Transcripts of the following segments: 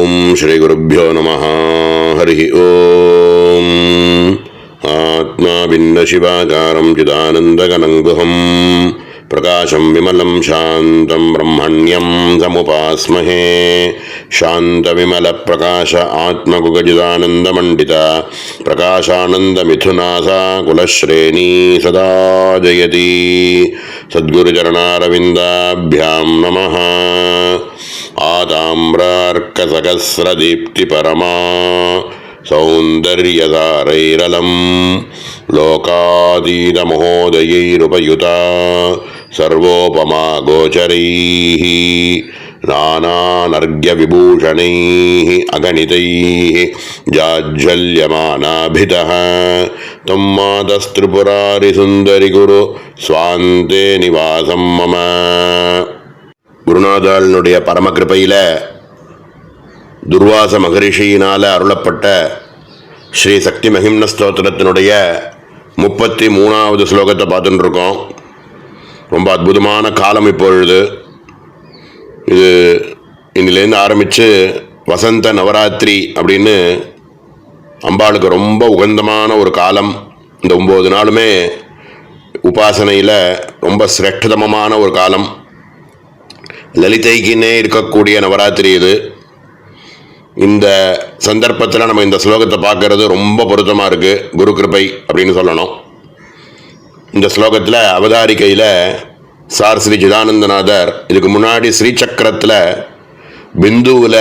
ஓம் ஸ்ரீ குருப்யோ நமः. ஹரி ஓம். ஆத்மா பின்ன சிவாகாரம் சிதானந்தகனங்குஹம் பிரகாசம் விமலம் சாந்தம் பிரம்மண்யம் சமுபாஸ்மஹே. சாந்த விமல பிரகாச ஆத்மகுகஜிதானந்தமண்டித பிரகாசானந்தமிதுநாசா குலஸ்ரேணி சதா ஜயதி. சத்குருச்சரணாரவிந்தாभ्यां நமः. ஆதாம்ரார்க்கசகஸ்ரதீப்தி பரமா சௌந்தர்யதாரைரலம் லோகாதீதமஹோதயைருபயுதா சர்வோபமா கோச்சரைः நானாநர்க்யவிபூஷணைः அகணிதைः ஜாஜ்ஜல்யமானாபிதः தம் மாதஸ்திரிபுராரிசுந்தரி குரு ஸ்வாந்தே நிவாசம் மம. குருநாதாளினுடைய பரமகிருபையில் துர்வாச மகரிஷியினால் அருளப்பட்ட ஸ்ரீ சக்தி மகிம்ன ஸ்தோத்திரத்தினுடைய 33வது ஸ்லோகத்தை பார்த்துட்டு இருக்கோம். ரொம்ப அற்புதமான காலம் இப்பொழுது. இது இன்னிலேருந்து ஆரம்பித்து வசந்த நவராத்திரி அப்படின்னு அம்பாளுக்கு ரொம்ப உகந்தமான ஒரு காலம். இந்த 9 நாளுமே உபாசனையில் ரொம்ப சிரேஷ்டதமமான ஒரு காலம். லலிதைக்குன்னே இருக்கக்கூடிய நவராத்திரி இது. இந்த சந்தர்ப்பத்தில் நம்ம இந்த ஸ்லோகத்தை பார்க்கறது ரொம்ப பொருத்தமாக இருக்குது. குரு கிருபை அப்படின்னு சொல்லணும். இந்த ஸ்லோகத்தில் அவதாரிக்கையில் சார் ஸ்ரீ சிதானந்தநாதர் இதுக்கு முன்னாடி ஸ்ரீசக்கரத்தில் பிந்துவில்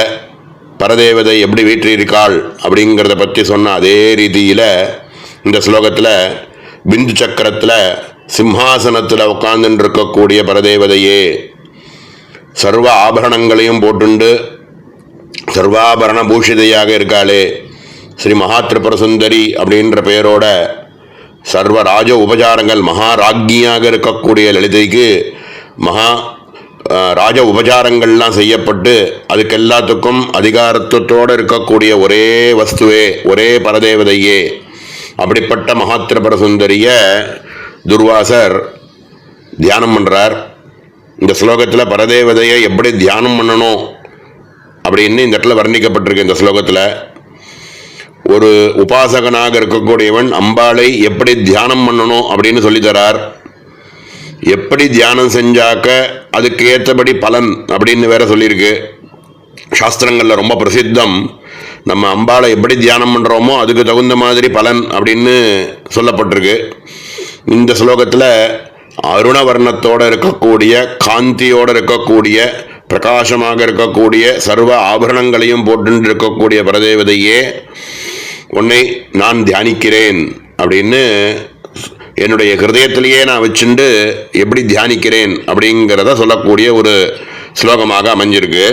பரதேவதை எப்படி வீற்றிருக்காள் அப்படிங்கிறத பற்றி சொன்ன அதே ரீதியில் இந்த ஸ்லோகத்தில் பிந்து சக்கரத்தில் சிம்ஹாசனத்தில் உட்கார்ந்துட்டு இருக்கக்கூடிய பரதேவதையே சர்வ ஆபரணங்களையும் போட்டுண்டு சர்வாபரண பூஷிதையாக இருக்காளே ஸ்ரீ மகாத்ரிபுர சுந்தரி அப்படின்ற பெயரோட சர்வ ராஜ உபச்சாரங்கள் மகாராஜ்ஞியாக இருக்கக்கூடிய லலிதைக்கு ராஜ உபச்சாரங்கள்லாம் செய்யப்பட்டு அதுக்கு எல்லாத்துக்கும் அதிகாரத்துவத்தோடு இருக்கக்கூடிய ஒரே வஸ்துவே ஒரே பரதேவதையே அப்படிப்பட்ட மகாத்ரிபுர சுந்தரிய துர்வாசர் தியானம் பண்ணுறார். இந்த ஸ்லோகத்தில் பரதேவதையை எப்படி தியானம் பண்ணணும் அப்படின்னு இந்த இடத்துல வர்ணிக்கப்பட்டிருக்கு. இந்த ஸ்லோகத்தில் ஒரு உபாசகனாக இருக்கக்கூடியவன் அம்பாளை எப்படி தியானம் பண்ணணும் அப்படின்னு சொல்லித்தரார். எப்படி தியானம் செஞ்சாக்க அதுக்கு ஏற்றபடி பலன் அப்படின்னு வேற சொல்லியிருக்கு. சாஸ்திரங்களில் ரொம்ப பிரசித்தம். நம்ம அம்பாளை எப்படி தியானம் பண்ணுறோமோ அதுக்கு தகுந்த மாதிரி பலன் அப்படின்னு சொல்லப்பட்டிருக்கு. இந்த ஸ்லோகத்தில் அருணவர்ணத்தோடு இருக்கக்கூடிய காந்தியோடு இருக்கக்கூடிய பிரகாசமாக இருக்கக்கூடிய சர்வ ஆபரணங்களையும் போட்டு இருக்கக்கூடிய பரதேவதையே உன்னை நான் தியானிக்கிறேன் அப்படின்னு என்னுடைய ஹிருதயத்திலேயே நான் வச்சுண்டு எப்படி தியானிக்கிறேன் அப்படிங்கிறத சொல்லக்கூடிய ஒரு ஸ்லோகமாக அமைஞ்சிருக்கு.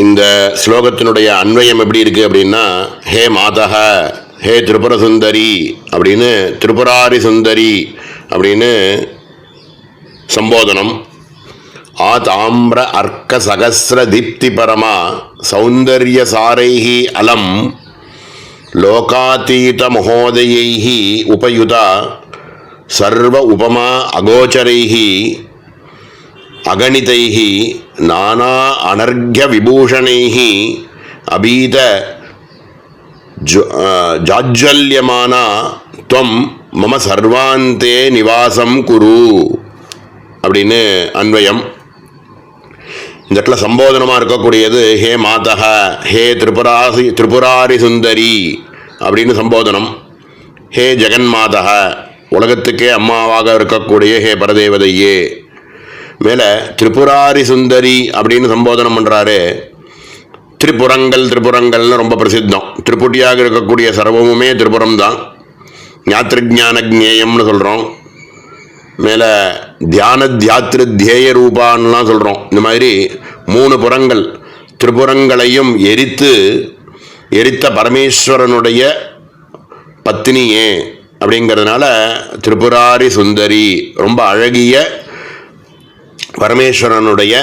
இந்த ஸ்லோகத்தினுடைய அன்வயம் எப்படி இருக்குது அப்படின்னா, ஹே மாதக ஹே திரிபுர சுந்தரி அப்படின்னு திரிபுராரி சுந்தரி அப்படின்னு சம்போதனம். ஆதாம்ர அர்க்க சகஸ்ர தீப்தி பரமா சௌந்தர்ய சாரைஹி அலம் லோகாதீத மகோதயைஹி உபயுதா சர்வ உபமா அகோச்சரைஹி அகணிதைஹி நானா அனர்க்ய விபூஷணைஹி அபீத ஜாஜ்ஜல்யமானா துவம் மம சர்வாந்தே நிவாசம் குரு அப்படின்னு அன்வயம். இந்த இடத்துல சம்போதனமாக இருக்கக்கூடியது ஹே மாதக ஹே திரிபுராரி சுந்தரி அப்படின்னு சம்போதனம். ஹே ஜெகன்மாதக உலகத்துக்கே அம்மாவாக இருக்கக்கூடிய ஹே பரதேவதையே. மேலே திரிபுராரி சுந்தரி அப்படின்னு சம்போதனம் பண்ணுறாரு. திரிபுரங்கள்னு ரொம்ப பிரசித்தம். திரிபுட்டியாக இருக்கக்கூடிய சர்வமுமே திரிபுரம் தான். ஞாத்திருஜான ஜ்ஞேயம்னு சொல்கிறோம். மேலே தியாத்திரு தியேய ரூபான்லாம் சொல்கிறோம். இந்த மாதிரி 3 புறங்கள் திரிபுரங்களையும் எரித்த பரமேஸ்வரனுடைய பத்னியே அப்படிங்கிறதுனால திரிபுராரி சுந்தரி ரொம்ப அழகிய பரமேஸ்வரனுடைய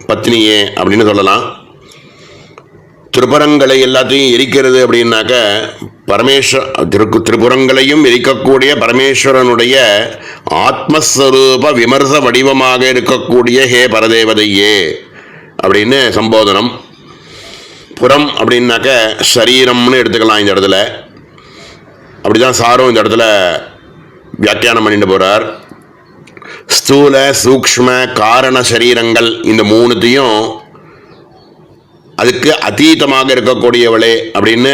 பத்னியே அப்படின்னு சொல்லலாம். திரிபுரங்களை எல்லாத்தையும் எரிக்கிறது அப்படின்னாக்க திரிபுரங்களையும் எரிக்கக்கூடிய பரமேஸ்வரனுடைய ஆத்மஸ்வரூப விமர்ச வடிவமாக இருக்கக்கூடிய ஹே பரதேவதையே அப்படின்னு சம்போதனம். புறம் அப்படின்னாக்க சரீரம்னு எடுத்துக்கலாம் இந்த இடத்துல. அப்படிதான் சாரும் இந்த இடத்துல வியாக்கியானம் பண்ணிட்டு போறார். ஸ்தூல சூக்ஷ்ம காரண சரீரங்கள் இந்த மூணுத்தையும் அதுக்கு அதீதமாக இருக்கக்கூடியவளே அப்படின்னு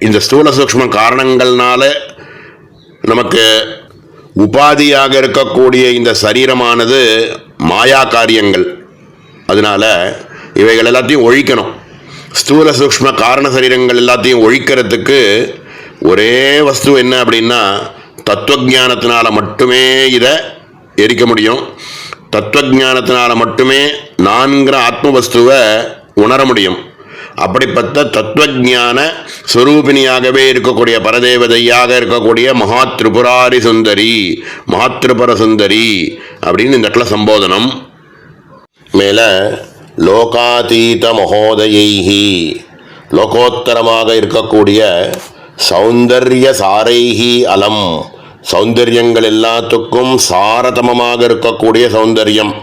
இந்த ஸ்தூல சூக்ஷ்ம காரணங்கள்னால நமக்கு உபாதியாக இருக்கக்கூடிய இந்த சரீரமானது மாயா காரியங்கள். அதனால இவைகள் எல்லாத்தையும் ஒழிக்கணும். ஸ்தூல சூக்ஷ்ம காரண சரீரங்கள் எல்லாத்தையும் ஒழிக்கிறதுக்கு ஒரே வஸ்து என்ன அப்படின்னா தத்துவஞானத்தினால மட்டுமே இதை எரிக்க முடியும். தத்துவஞானத்தினால மட்டுமே நான்கிற ஆத்ம வஸ்துவை உணர முடியும். அப்படிப்பட்ட தத்துவஞான ஸ்வரூபிணியாகவே இருக்கக்கூடிய பரதேவதையாக இருக்கக்கூடிய மகா திரிபுராரி சுந்தரி, மகா திரிபுர சுந்தரி அப்படின்னு இந்த இடத்துல சம்போதனம். மேலே லோகாதீத மகோதயைஹி, லோகோத்தரமாக இருக்கக்கூடிய சௌந்தர்ய சாரைஹி அலம், சௌந்தர்யங்கள் எல்லாத்துக்கும் சாரதமமாக இருக்கக்கூடிய சௌந்தர்யம்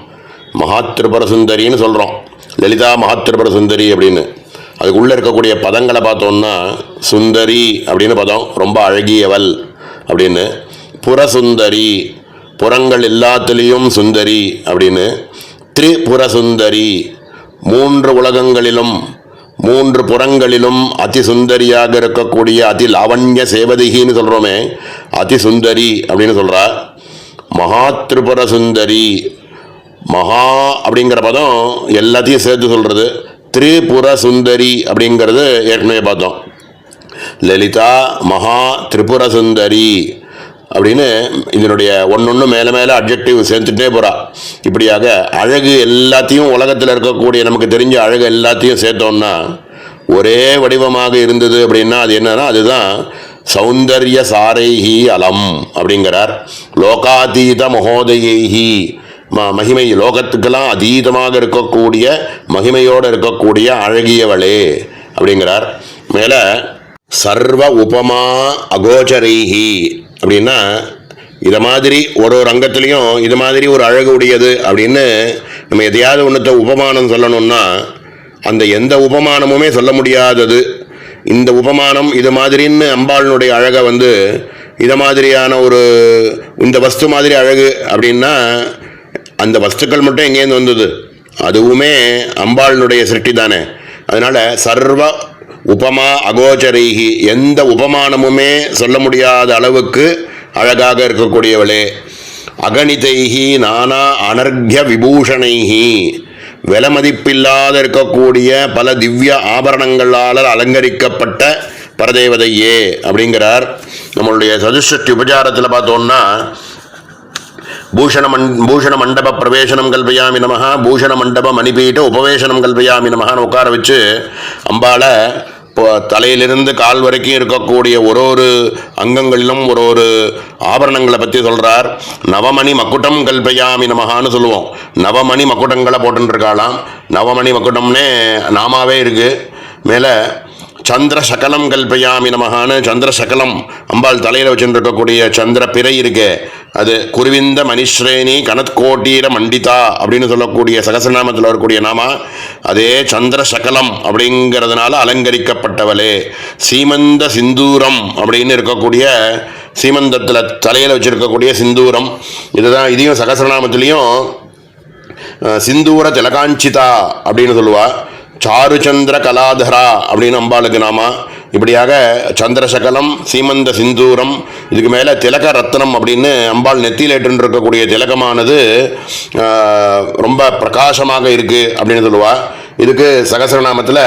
மகா திரிபுர சுந்தரின்னு சொல்கிறோம். லலிதா மகா திரிபுர சுந்தரி அப்படின்னு. அதுக்குள்ளே இருக்கக்கூடிய பதங்களை பார்த்தோம்னா சுந்தரி அப்படின்னு பதம், ரொம்ப அழகியவள் அப்படின்னு. புறசுந்தரி, புறங்கள் எல்லாத்துலேயும் சுந்தரி அப்படின்னு. திரிபுரசுந்தரி, மூன்று உலகங்களிலும் மூன்று புறங்களிலும் அதிசுந்தரியாக இருக்கக்கூடிய அதி லாவண்ய சேவதிகின்னு சொல்கிறோமே, அதிசுந்தரி அப்படின்னு சொல்கிறா. மகா திரிபுர சுந்தரி, மகா அப்படிங்கிற பதம் எல்லாத்தையும் சேர்த்து சொல்கிறது. திரிபுர சுந்தரி அப்படிங்கிறது ஏற்கனவே பார்த்தோம். லலிதா மகா திரிபுர சுந்தரி அப்படின்னு இதனுடைய ஒன்று மேலே மேலே அட்ஜெக்டிவ் சேர்த்துட்டே போகிறா. இப்படியாக அழகு எல்லாத்தையும், உலகத்தில் இருக்கக்கூடிய நமக்கு தெரிஞ்ச அழகு எல்லாத்தையும் சேர்த்தோம்னா ஒரே வடிவமாக இருந்தது அப்படின்னா அது என்னன்னா அதுதான் சௌந்தர்ய சாரைஹி அலம் அப்படிங்கிறார். லோகாதீத மகோதயைஹி, மகிமை லோகத்துக்கெல்லாம் அதீதமாக இருக்கக்கூடிய மகிமையோடு இருக்கக்கூடிய அழகியவளே அப்படிங்கிறார். மேலே சர்வ உபமா அகோச்சரைஹி அப்படின்னா இதை மாதிரி ஒரு ரங்கத்துலேயும் இது மாதிரி ஒரு அழகு உடையது அப்படின்னு நம்ம எதையாவது ஒன்றத்தை உபமானம் சொல்லணும்னா அந்த எந்த உபமானமுமே சொல்ல முடியாதது. இந்த உபமானம் இது மாதிரின்னு அம்பாளினுடைய அழகை இதை மாதிரியான ஒரு இந்த வஸ்து மாதிரி அழகு அப்படின்னா அந்த வஸ்துக்கள் மட்டும் எங்கேருந்து வந்தது? அதுவுமே அம்பாளினுடைய சிருஷ்டி தானே. அதனால் சர்வ உபமா அகோச்சரைகி, எந்த உபமானமுமே சொல்ல முடியாத அளவுக்கு அழகாக இருக்கக்கூடியவளே. அகணிதைகி நானா அனர்க்ய விபூஷணைகி, விலை மதிப்பில்லாத இருக்கக்கூடிய பல திவ்ய ஆபரணங்களால் அலங்கரிக்கப்பட்ட பரதேவதையே அப்படிங்கிறார். நம்மளுடைய சதுஷ்டி உபச்சாரத்தில் பார்த்தோம்னா பூஷண மண்டப பிரவேசனம் கல்பயாமி நமஹா, பூஷண மண்டப மணிபீட்ட உபவேசனம் கல்பயாமி நமஹான்னு உட்கார வச்சு அம்பாளை தலையிலிருந்து கால் வரைக்கும் இருக்கக்கூடிய ஒரு அங்கங்களிலும் ஒரு ஆபரணங்களை பற்றி சொல்கிறார். நவமணி மக்குட்டம் கல்பயாமி நமஹான்னு சொல்லுவோம். நவமணி மக்குட்டங்களை போட்டுருக்காளாம். நவமணி மக்குட்டம்னே நாமாவே இருக்குது. மேலே சந்திர சகலம் கல்பயாமி நமஹான்னு, சந்திர சகலம் அம்பாள் தலையில் வச்சுட்டு இருக்கக்கூடிய சந்திர பிறை இருக்கே அது குருவிந்த மணிஸ்ரேணி கனத்கோட்டீர மண்டிதா அப்படின்னு சொல்லக்கூடிய சகசநாமத்தில் வரக்கூடிய நாமா அதே சந்திர சகலம் அப்படிங்கிறதுனால அலங்கரிக்கப்பட்டவளே. சீமந்த சிந்தூரம் அப்படின்னு இருக்கக்கூடிய சீமந்தத்தில் தலையில் வச்சுருக்கக்கூடிய சிந்தூரம் இதுதான். இதையும் சகசநாமத்திலையும் சிந்தூர திலகாஞ்சிதா அப்படின்னு சொல்லுவாள். சாருச்சந்திர கலாதரா அப்படின்னு அம்பாளுக்கு நாமா. இப்படியாக சந்திரசகலம், சீமந்த சிந்தூரம், இதுக்கு மேலே திலக ரத்னம் அப்படின்னு அம்பாள் நெத்தியில் ஏற்றுன்னு இருக்கக்கூடிய திலகமானது ரொம்ப பிரகாசமாக இருக்குது அப்படின்னு சொல்லுவாள். இதுக்கு சகசரநாமத்தில்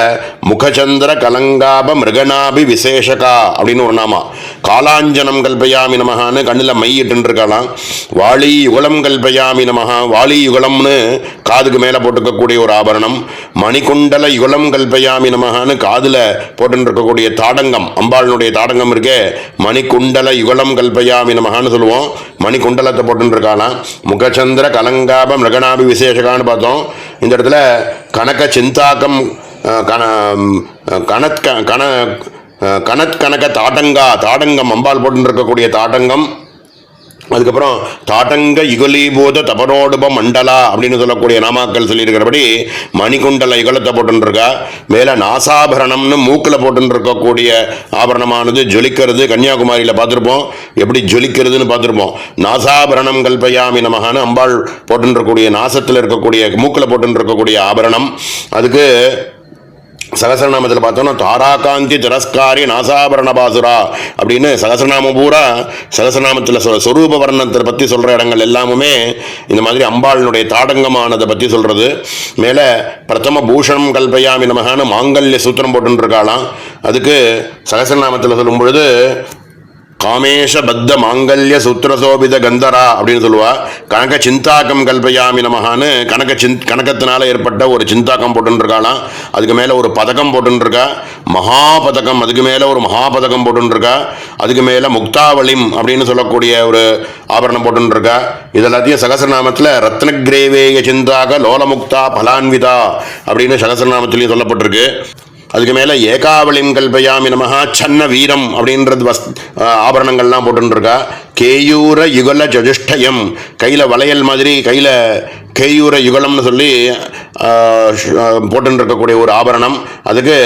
முகச்சந்திர கலங்காப மிருகநாபி விசேஷகா அப்படின்னு ஒரு நாமா. காலாஞ்சனம் கல்பயாமி நமஹான்னு கண்ணில் மையிட்டுருக்கலாம். வாளி யுகலம் கல்பயாமி நமஹா, வாளி யுகலம்னு காதுக்கு மேலே போட்டுக்கக்கூடிய ஒரு ஆபரணம். மணிக்குண்டல யுகலம் கல்பயாமி நமஹான்னு காதில் போட்டுருக்கக்கூடிய தாடங்கம், அம்பாளினுடைய தாடங்கம் இருக்கே, மணிக்குண்டல யுகலம் கல்பயாமி நமஹான்னு சொல்லுவோம். மணிக்குண்டலத்தை போட்டுருக்கலாம். முகச்சந்திர கலங்காப மிருகநாபி விசேஷகான்னு பார்த்தோம். இந்த இடத்துல கனக சிந்தாக்கம் கனத் கனக தாடங்கா, தாடங்கம் அம்பாள் போட்டு இருக்கக்கூடிய தாடங்கம் அதுக்கப்புறம் தாட்டங்க யுகலீபூத தபரோடுப மண்டலா அப்படின்னு சொல்லக்கூடிய நாமாக்கள் சொல்லியிருக்கிறபடி மணிகுண்டல யுகலத்தை போட்டுருக்கா. மேலே நாசாபரணம்னு மூக்கில் போட்டுருக்கக்கூடிய ஆபரணமானது ஜொலிக்கிறது. கன்னியாகுமரியில் பார்த்துருப்போம், எப்படி ஜொலிக்கிறதுன்னு பார்த்துருப்போம். நாசாபரணம் கல்பயாமி நமகான்னு அம்பாள் போட்டுருக்கக்கூடிய நாசத்தில் இருக்கக்கூடிய மூக்கில் போட்டுருக்கக்கூடிய ஆபரணம். அதுக்கு சகசரநாமத்தில் பார்த்தோன்னா தாராகாந்தி திரஸ்காரி நாசாபரண பாசுரா அப்படின்னு சகசரநாமம் பூரா சகசரநாமத்தில் சொரூப வர்ணத்தை பற்றி சொல்கிற இடங்கள் எல்லாமுமே இந்த மாதிரி அம்பாளினுடைய தாடங்கமானதை பற்றி சொல்கிறது. மேலே பிரதம பூஷணம் கல்பயாமி நமகான்னு மாங்கல்ய சூத்திரம் போட்டுருக்காளாம். அதுக்கு சகசரநாமத்தில் சொல்லும் பொழுது காமேஷ பத்த மாங்கல்ய சூத்திரசோபித கந்தரா அப்படின்னு சொல்லுவா. கனக சிந்தாக்கம் கல்பயாமி நமகான்னு கனகத்தினால ஏற்பட்ட ஒரு சிந்தாக்கம் போட்டுருக்காளாம். அதுக்கு மேலே ஒரு பதக்கம் போட்டுருக்கா, மகா பதக்கம். அதுக்கு மேலே ஒரு மகா பதக்கம் போட்டுருக்கா. அதுக்கு மேலே முக்தாவளிம் அப்படின்னு சொல்லக்கூடிய ஒரு ஆபரணம் போட்டுருக்கா. இதெல்லாத்தையும் சகசரநாமத்தில் ரத்னகிரேவேய சிந்தாக லோலமுக்தா பலான்விதா அப்படின்னு சகசரநாமத்திலையும் சொல்லப்பட்டிருக்கு. அதுக்கு மேலே ஏகாவளிம் கல்பயாமி நமஹா சன்ன வீரம் அப்படின்றது ஆபரணங்கள்லாம் போட்டுருக்கா. கேயூர யுகல ஜஜுஷ்டயம், கையில் வளையல் மாதிரி கையில் கேயூர யுகலம்னு சொல்லி போட்டுருக்கக்கூடிய ஒரு ஆபரணம். அதுக்கு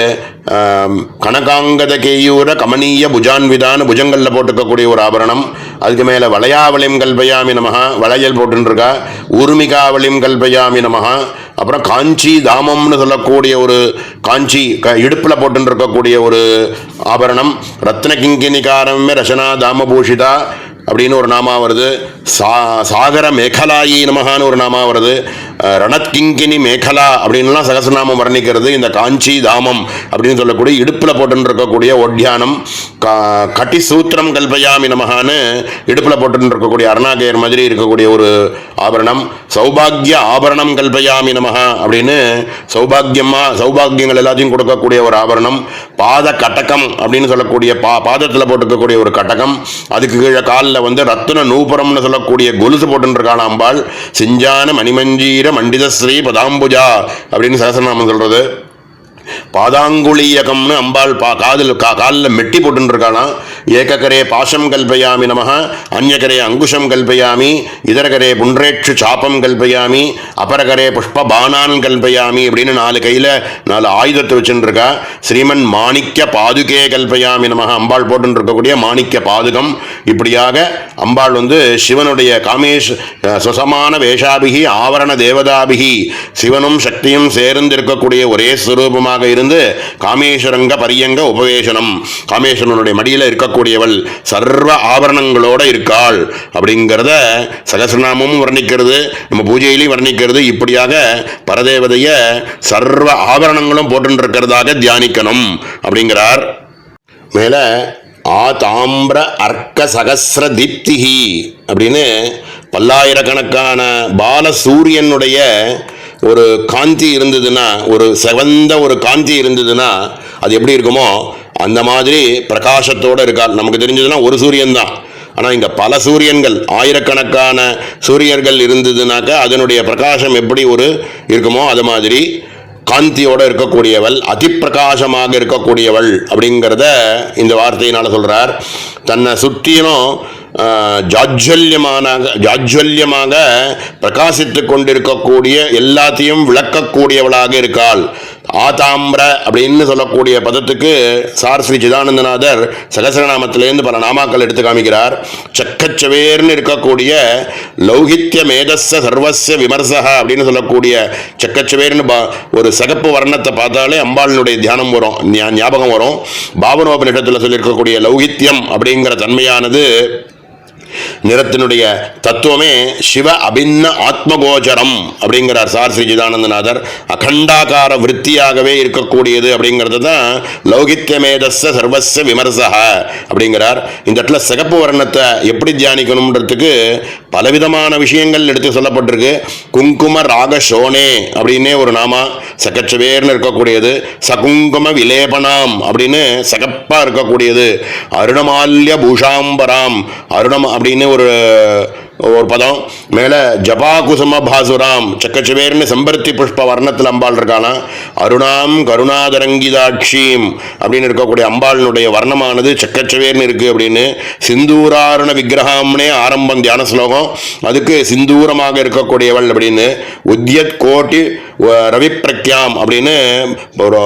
கனகாங்கத கேயூர கமனீய புஜான்விதான்னு புஜங்களில் போட்டுக்கக்கூடிய ஒரு ஆபரணம். அதுக்கு மேலே வளையாவளிம் கல்பயாமி நமஹா, வளையல் போட்டுருக்கா. ஊர்மிகாவளிம் கல்பயாமி நமஹா. அப்புறம் காஞ்சி தாமம்னு சொல்லக்கூடிய ஒரு காஞ்சி இடுப்பில் போட்டுருக்கக்கூடிய ஒரு ஆபரணம். ரத்ன கிங்கினிகாரமே ரசனா தாமபூஷிதா அப்படின்னு ஒரு நாமா வருது. சாகர மேகலாயி நமகான்னு ஒரு நாமா வருது. ரணத் கிங்கினி மேகலா அப்படின்லாம் சகசநாமம் வர்ணிக்கிறது. இந்த காஞ்சி தாமம் அப்படின்னு சொல்லக்கூடிய இடுப்பில் போட்டுருக்கக்கூடிய ஒட்யானம். கட்டி சூத்திரம் கல்பயாமி நமகான்னு இடுப்பில் போட்டுருக்கக்கூடிய அருணாகேயர் மாதிரி இருக்கக்கூடிய ஒரு ஆபரணம். சௌபாகிய ஆபரணம் கல்பயாமி நமகா அப்படின்னு சௌபாகியங்கள் எல்லாத்தையும் கொடுக்கக்கூடிய ஒரு ஆபரணம். பாத கட்டகம் அப்படின்னு சொல்லக்கூடிய பாதத்தில் போட்டுக்கக்கூடிய ஒரு கட்டகம். அதுக்கு கீழே காலில் ரத்ன நூபுரம்னு சொல்லக்கூடிய கொலுசு போட்டுருக்கான அம்பாள். சிஞ்சான மணிமஞ்சீர மண்டிதஸ்ரீ பதாம்புஜா அப்படின்னு சகசரநாமம் சொல்றது. பாதாங்குளியகம்னு அம்பாள் காலில் மெட்டி போட்டுருக்காளாம். ஏகக்கரே பாசம் கல்பயாமி நமஹ, அந்யகரே அங்குஷம் கல்பயாமி, இதரகரே புன்றேட்சு சாப்பம் கல்பயாமி, அபரகரே புஷ்ப பானான் கல்பயாமி அப்படின்னு 4 கையில் 4 ஆயுதத்தை வச்சுருக்கா. ஸ்ரீமன் மாணிக்க பாதுகே கல்பயாமி நமஹ, அம்பாள் போட்டுருக்கக்கூடிய மாணிக்க பாதுகம். இப்படியாக அம்பாள் சிவனுடைய சுசமான வேஷாபிகி ஆவரண தேவதாபிகி, சிவனும் சக்தியும் சேர்ந்து இருக்கக்கூடிய ஒரே ஸ்வரூபமாக இருந்து காமேஸ்வரங்க பரியங்க உபவேசனம், காமேஸ்வரனுடைய மடியில் இருக்கக்கூடியவள் சர்வ ஆபரணங்களோட இருக்காள் அப்படிங்கிறத சகசரநாமமும் வர்ணிக்கிறது, நம்ம பூஜையிலையும் வர்ணிக்கிறது. இப்படியாக பரதேவதைய சர்வ ஆபரணங்களும் போட்டுருக்கிறதாக தியானிக்கணும் அப்படிங்கிறார். மேல ஆதாம்பிர அர்க்க சகசிர தீப்திகி அப்படின்னு பல்லாயிரக்கணக்கான பால சூரியனுடைய ஒரு காந்தி இருந்ததுன்னா, ஒரு செவந்த ஒரு காந்தி இருந்ததுன்னா அது எப்படி இருக்குமோ அந்த மாதிரி பிரகாசத்தோடு இருக்கார். நமக்கு தெரிஞ்சதுன்னா ஒரு சூரியன் தான், ஆனால் இங்கே பல சூரியன்கள், ஆயிரக்கணக்கான சூரியர்கள் இருந்ததுனாக்கா அதனுடைய பிரகாசம் எப்படி இருக்குமோ அது மாதிரி காந்தியோடு இருக்கக்கூடியவள், அதிப்பிரகாசமாக இருக்கக்கூடியவள் அப்படிங்கிறத இந்த வார்த்தையினால் சொல்கிறார். தன்னை சுற்றியும் ஜாஜ்வல்யமாக பிரகாசித்து கொண்டிருக்கக்கூடிய எல்லாத்தையும் விளக்கக்கூடியவளாக இருக்காள். ஆதாம்பிர அப்படின்னு சொல்லக்கூடிய பதத்துக்கு சார் ஸ்ரீ சிதானந்தநாதர் சகசரநாமத்திலேருந்து பல நாமாக்கள் எடுத்து காமிக்கிறார். சக்கச்சவேர்னு இருக்கக்கூடிய லௌகித்ய மேதஸ்ஸ சர்வஸ்ய விமர்சக அப்படின்னு சொல்லக்கூடிய சக்கச்சவேர்னு ஒரு சிகப்பு வர்ணத்தை பார்த்தாலே அம்பாளினுடைய தியானம் வரும், ஞாபகம் வரும். பாவனோபனிஷத்தில் சொல்லியிருக்கக்கூடிய லௌகித்யம் அப்படிங்கிற தன்மையானது நிறத்தினுடைய தத்துவமே சிவ அபின்ன ஆத்மகோச்சரம் அப்படிங்கிறார் சார் ஸ்ரீ சிதானந்தநாதர். அகண்டாகார விருத்தியாகவே இருக்கக்கூடியது அப்படிங்கிறது தான் லௌகித்ய மேதஸ்ஸ சர்வஸ்ய விமர்சக அப்படிங்கிறார். இந்த இடத்துல சிகப்பு வர்ணத்தை எப்படி தியானிக்கணுன்றதுக்கு பலவிதமான விஷயங்கள் எடுத்து சொல்லப்பட்டிருக்கு. குங்கும ராக சோனே அப்படின்னே ஒரு நாமா சகச்சவேர்னு இருக்கக்கூடியது. சகுங்கும விலேபனாம் அப்படின்னு சகப்பா இருக்கக்கூடியது. அருணமால்ய பூஷாம்பராம், அருணம் அப்படின்னு ஒரு ஒரு பதம். மேலே ஜபாகுசும பாசுராம், சக்கச்சவேர்னு செம்பருத்தி புஷ்ப வர்ணத்தில் அம்பாள் இருக்கானா. அருணாம் கருணாதரங்கிதாட்சியும் அப்படின்னு இருக்கக்கூடிய அம்பாளினுடைய வர்ணமானது சக்கச்சவேர்னு இருக்குது அப்படின்னு. சிந்தூராருண விக்கிரகாம்னே ஆரம்பம் தியான ஸ்லோகம். அதுக்கு சிந்தூரமாக இருக்கக்கூடியவள் அப்படின்னு. உத்யத் கோட்டி ரவி பிரக்யாம் அப்படின்னு ஒரு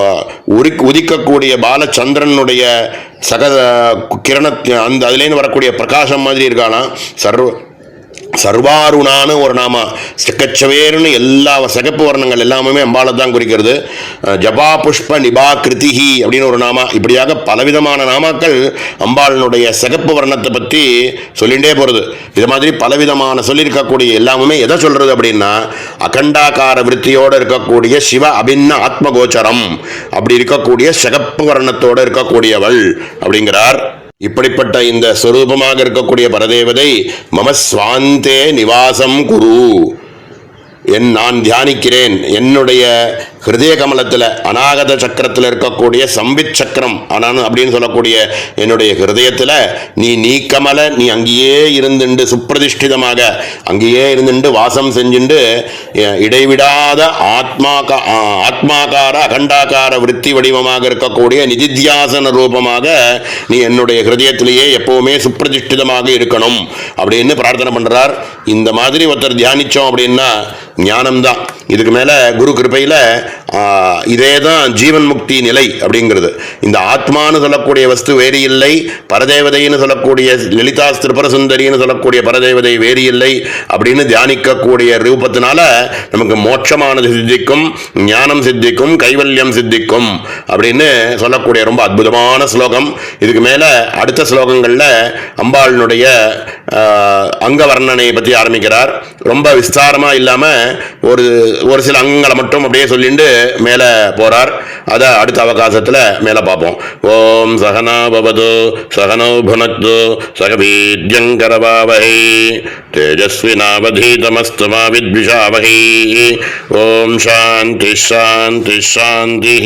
உதிக்கக்கூடிய பாலச்சந்திரனுடைய கிரண அந்த அதுலேருந்து வரக்கூடிய பிரகாசம் மாதிரி இருக்கானா. சர்வாருணான்னு ஒரு நாமா. செக்கச்சவேர்னு எல்லா சிகப்பு வர்ணங்கள் எல்லாமே அம்பாளை தான் குறிக்கிறது. ஜபா புஷ்ப நிபா கிருதிஹி அப்படின்னு ஒரு நாமா. இப்படியாக பலவிதமான நாமாக்கள் அம்பாளினுடைய சிகப்பு வர்ணத்தை பற்றி சொல்லிகிட்டே போகிறது. இது மாதிரி பலவிதமான சொல்லியிருக்கக்கூடிய எல்லாமே எதை சொல்கிறது அப்படின்னா, அகண்டாகார விருத்தியோடு இருக்கக்கூடிய சிவ அபின்ன ஆத்மகோச்சரம் அப்படி இருக்கக்கூடிய சிகப்பு வர்ணத்தோடு இருக்கக்கூடியவள் அப்படிங்கிறார். இப்படிப்பட்ட இந்த ஸ்வரூபமாக இருக்கக்கூடிய பரதேவதை மம ஸ்வாந்தே நிவாசம் குரு, நான் தியானிக்கிறேன் என்னுடைய ஹிருதய கமலத்தில் அநாகத சக்கரத்தில் இருக்கக்கூடிய சம்பித் சக்கரம் அப்படின்னு சொல்லக்கூடிய என்னுடைய ஹிருதயத்தில் நீ கமல நீ அங்கேயே இருந்துண்டு சுப்பிரதிஷ்டிதமாக அங்கேயே இருந்துண்டு வாசம் செஞ்சுண்டு இடைவிடாத ஆத்மாகார அகண்டாகார விருத்தி வடிவமாக இருக்கக்கூடிய நிதித்தியாசன ரூபமாக நீ என்னுடைய ஹிருதயத்திலேயே எப்போவுமே சுப்பிரதிஷ்டிதமாக இருக்கணும் அப்படின்னு பிரார்த்தனை பண்ணுறார். இந்த மாதிரி ஒருத்தர் தியானித்தோம் அப்படின்னா ஞானம்தான். இதுக்கு மேலே குரு கிருபையில் இதே தான் ஜீவன் முக்தி நிலை அப்படிங்கிறது. இந்த ஆத்மானு சொல்லக்கூடிய வஸ்து வேறு இல்லை, பரதேவதைன்னு சொல்லக்கூடிய லலிதா திரிபுர சுந்தரின்னு சொல்லக்கூடிய பரதேவதை வேறு இல்லை அப்படின்னு தியானிக்கக்கூடிய ரூபத்தினால நமக்கு மோட்சமானது சித்திக்கும், ஞானம் சித்திக்கும், கைவல்யம் சித்திக்கும் அப்படின்னு சொல்லக்கூடிய ரொம்ப அற்புதமான ஸ்லோகம். இதுக்கு மேலே அடுத்த ஸ்லோகங்களில் அம்பாளினுடைய அங்க வர்ணனையை பற்றி ஆரம்பிக்கிறார். ரொம்ப விஸ்தாரமாக இல்லாமல் ஒரு சில அங்கங்களை மட்டும் அப்படியே சொல்லிட்டு மேலே போகிறார். அதை அடுத்த அவகாசத்தில் மேலே பார்ப்போம். ஓம் சகனா பவது சகனோ புனக்து சகவீத்யங்கரவாவஹை தேஜஸ்வினாவதீதமஸ்து மா வித்விஷாவஹை. ஓம் சாந்தி சாந்தி சாந்தி.